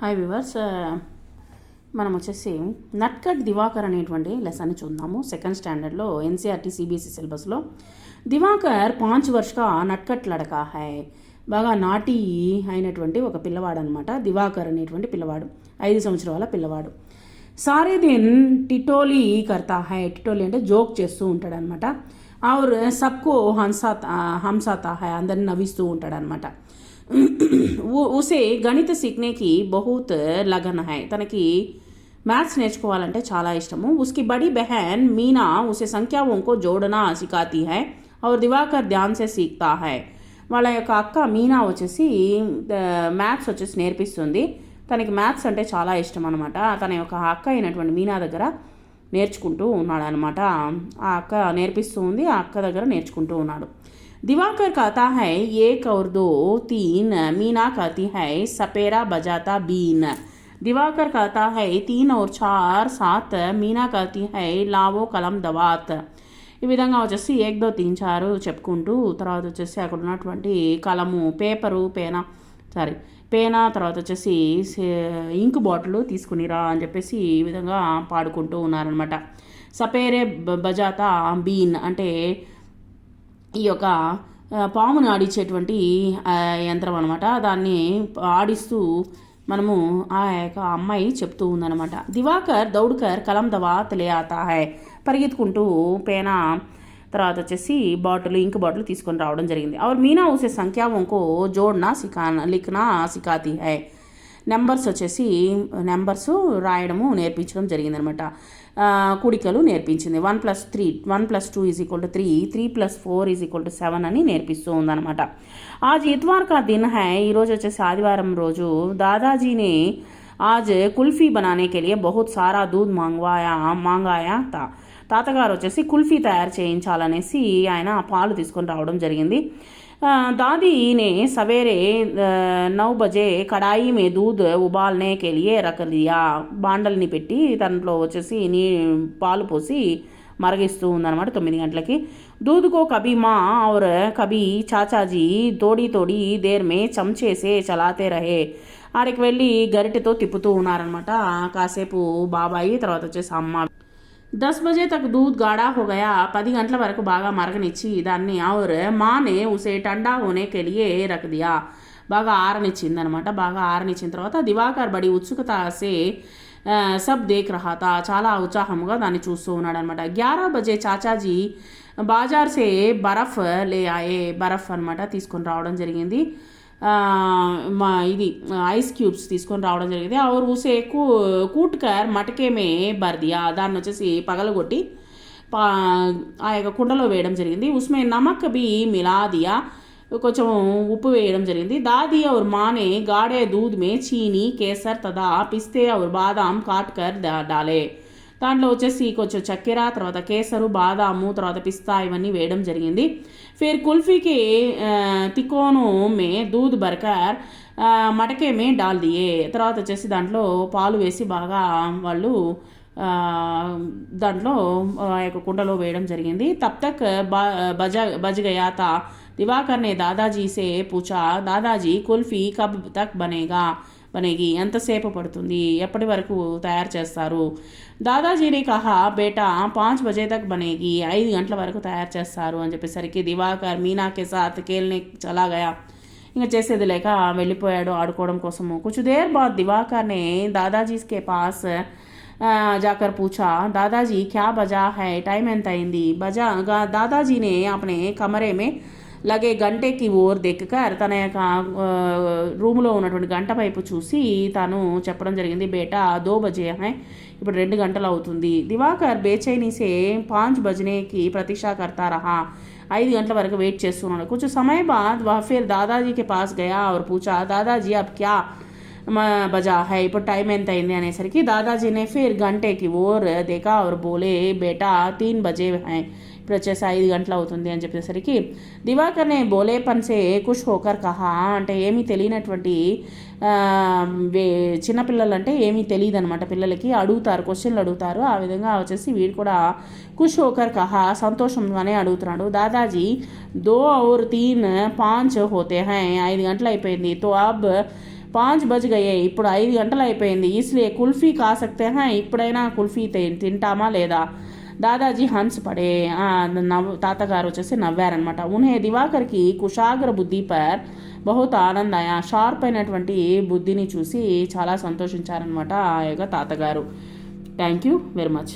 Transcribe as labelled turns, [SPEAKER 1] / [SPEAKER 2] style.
[SPEAKER 1] Hi viewers, మనం వచ్చేసి నట్కట్ దివాకర్ అనేటువంటి లెసన్ని చూద్దాము. సెకండ్ స్టాండర్డ్లో ఎన్సీఆర్టీ సిబిఎస్ఈ సిలబస్లో దివాకర్ 5 वर्ष का నట్కట్ లడకా హై. బాగా నాటి అయినటువంటి ఒక పిల్లవాడు అనమాట. దివాకర్ అనేటువంటి పిల్లవాడు 5 సంవత్సరాల పిల్లవాడు. సారే దిన్ టిటోలీ కర్తా హై. టిటోలీ అంటే జోక్ చేస్తూ ఉంటాడనమాట. ఆర్ సబ్కో హంసాతా హై, అందరిని నవ్విస్తూ ఉంటాడనమాట. ఉసే గణిత సీఖనేకి బహుత్ లగన్ హై. తనకి మ్యాథ్స్ నేర్చుకోవాలంటే చాలా ఇష్టము. ఉస్కి బడి బెహన్ మీనా ఉసే సంఖ్యాओं జోడనా సిఖాతీ హై और దివాకర్ ధ్యాన్ సే సీఖతా హై. వాళ్ళ యొక్క అక్క మీనా వచ్చేసి మ్యాథ్స్ వచ్చేసి నేర్పిస్తుంది. తనకి మ్యాథ్స్ అంటే చాలా ఇష్టం అనమాట. తన యొక్క అక్క అయినటువంటి మీనా దగ్గర నేర్చుకుంటూ ఉన్నాడు అనమాట. ఆ అక్క నేర్పిస్తూ ఉంది, ఆ అక్క దగ్గర నేర్చుకుంటూ ఉన్నాడు. दिवाकर कहता है 1 और 2 3, मीना कहती है सपेरा बजाता बीन. दिवाकर कहता है 3 और 4 7, मीना कहती है लावो कलम दवात. ఈ విధంగా వచ్చేసి 1 2 3 4 చెప్పుకుంటూ తర్వాత వచ్చేసి అక్కడ ఉన్నటువంటి కలము, పేపరు, పేనా, తర్వాత వచ్చేసి ఇంక్ బాటిల్ తీసుకునిరా అని చెప్పేసి ఈ విధంగా పాడుకుంటూ ఉన్నారనమాట. సపేరే బజాతా బీన్ అంటే ఈ యొక్క పాముని ఆడించేటువంటి యంత్రం అనమాట. దాన్ని ఆడిస్తూ మనము ఆ యొక్క అమ్మాయి చెప్తూ ఉందన్నమాట. దివాకర్ దౌడ్కర్ కలం దవా లే ఆతా హై. పరిగెత్తుకుంటూ పేనా తర్వాత వచ్చేసి ఇంక్ బాటిల్ తీసుకొని రావడం జరిగింది. और मीना उसे संख्याओं को जोड़ना लिखना सिखाती है. నెంబర్స్ రాయడము నేర్పించడం జరిగిందనమాట. కూడికలు నేర్పించింది. 1 + 2 = 3, 3 + 4 = 7 అని నేర్పిస్తూ ఉందన్నమాట. ఆజ్ ఇత్వార్ కా దిన్ హై. ఈరోజు వచ్చేసి ఆదివారం రోజు. దాదాజీనే ఆజ్ కుల్ఫీ బనానే కే లియే బహుత్ సారా దూద్ మాంగాయా తా. తాతగారు వచ్చేసి కుల్ఫీ తయారు చేయించాలనేసి ఆయన పాలు తీసుకొని రావడం జరిగింది. दादी ने सवेरे 9 बजे कढ़ाई में दूध उबालने के लिए रख दिया. బాండల్ని పెట్టి దాంట్లో వచ్చేసి పాలు పోసి మరగిస్తూ ఉందన్నమాట 9 గంటలకి. दूध को कभी माँ और कभी चाचाजी తోడి देर में चमचे से चलाते रहे. ఆడికి వెళ్ళి గరిటెతో తిప్పుతూ ఉన్నారనమాట. కాసేపు బాబాయి, తర్వాత వచ్చేసి అమ్మ. 10 बजे तक दूध गाढ़ा हो गया. 10 గంటల వరకు బాగా మరగనిచ్చి దాన్ని और माँ ने उसे ठंडा होने के लिए रख दिया. బాగా ఆరనిచ్చిందనమాట. బాగా ఆరనిచ్చిన తర్వాత దివాకర్ బడి ఉత్సుకత సే సబ్ దేఖ్ రహా తా. చాలా ఉత్సాహంగా దాన్ని చూస్తూ ఉన్నాడు అనమాట. 11 बजे చాచాజీ బాజార్ సే బరఫ్ లే ఆయే. బరఫ్ అనమాట తీసుకొని రావడం జరిగింది. ఇది ఐస్ క్యూబ్స్ తీసుకొని రావడం జరిగింది. और उसे కూట్కర్ మటకే మే భర్ దియా. దాన్ని వచ్చేసి పగలగొట్టి ఆ యొక్క కుండలో వేయడం జరిగింది. ఉస్మే నమక్ బి మిలా దియా. కొంచెం ఉప్పు వేయడం జరిగింది. దాది और माँ ने गाढ़े दूध में चीनी केसर तथा पिस्ते और बादाम काट कर डाले. దాంట్లో వచ్చేసి కొంచెం చక్కెర, తర్వాత కేసరు, బాదాము, తర్వాత పిస్తా ఇవన్నీ వేయడం జరిగింది. ఫిర్ కుల్ఫీకి తికోను మే దూద్ బర్కర్ మటకే మే డాల్ దియే. తర్వాత వచ్చేసి దాంట్లో పాలు వేసి బాగా వాళ్ళు దాంట్లో యొక్క కుండలో వేయడం జరిగింది. తబ్ తక్ బజ్ గయా తా. దివాకర్ నే దాదాజీ సే పూచా, దాదాజీ కుల్ఫీ కబ్ తక్ బనేగి. ఎంతసేపు పడుతుంది, ఎప్పటి వరకు తయారు చేస్తారు? దాదాజీని కహా బేటా 5 బజే తక్ బనేగి. 5 గంటల వరకు తయారు చేస్తారు అని చెప్పేసరికి దివాకర్ మీనాకే సాత్ కేల్నే చలా గయా. ఇంకా చేసేది లేక వెళ్ళిపోయాడు ఆడుకోవడం కోసము. కుछ देर बाद दिवाकर ने दादाजी के पास जाकर पूछा, दादाजी क्या बजा है, टाइम ఎంత అయింది? दादाजी ने अपने कमरे में లగే గంటకి ఓర్ దెక్కర్ తన యొక్క రూమ్లో ఉన్నటువంటి గంట వైపు చూసి తాను చెప్పడం జరిగింది. బేటా 2 బజే హై. ఇప్పుడు 2 గంటలు అవుతుంది. దివాకర్ బేచైనీసే 5 బజనేకి ప్రతీక్షా కర్తా రహా. 5 గంటల వరకు వెయిట్ చేస్తున్నాడు. కొంచెం సమయం బాద్ వహ్ ఫిర్ దాదాజీకి పాస్ గయా और పూచా, దాదాజీ అబ్ క్యా బజా హై. ఇప్పుడు టైం ఎంత అయింది అనేసరికి దాదాజీనే ఫిర్ గంటకి ఓర్ దేకా और బోలే బేటా 3 బజే హై. ఇప్పుడు వచ్చేసి 5 గంటలు అవుతుంది అని చెప్పేసరికి దివాకర్నే బోలే పన్సే కుష్ హోకర్ కహా. అంటే ఏమీ తెలియనటువంటి చిన్నపిల్లలు అంటే ఏమీ తెలియదు అనమాట. పిల్లలకి అడుగుతారు, క్వశ్చన్లు అడుగుతారు. ఆ విధంగా వచ్చేసి వీడు కూడా కుష్ హోకర్ కహా, సంతోషంగానే అడుగుతున్నాడు. దాదాజీ 2 और 3 5 హోతే హై. 5 గంటలు అయిపోయింది. తో అబ్ 5 బజ్ గయే, ఇప్పుడు 5 గంటలు అయిపోయింది. ఇస్లియే కుల్ఫీ కా సక్తే హై, ఇప్పుడైనా కుల్ఫీ తింటామా లేదా? దాదాజీ హన్స్ పడే, తాతగారు వచ్చేసి నవ్వారనమాట. ఉన్హే దివాకర్కి కుషాగ్ర బుద్ధి పర్ బహుత్ ఆనంద్ ఆయా, షార్ప్ అయినటువంటి బుద్ధిని చూసి చాలా సంతోషించారనమాట ఆ యొక్క తాతగారు. Thank you very much.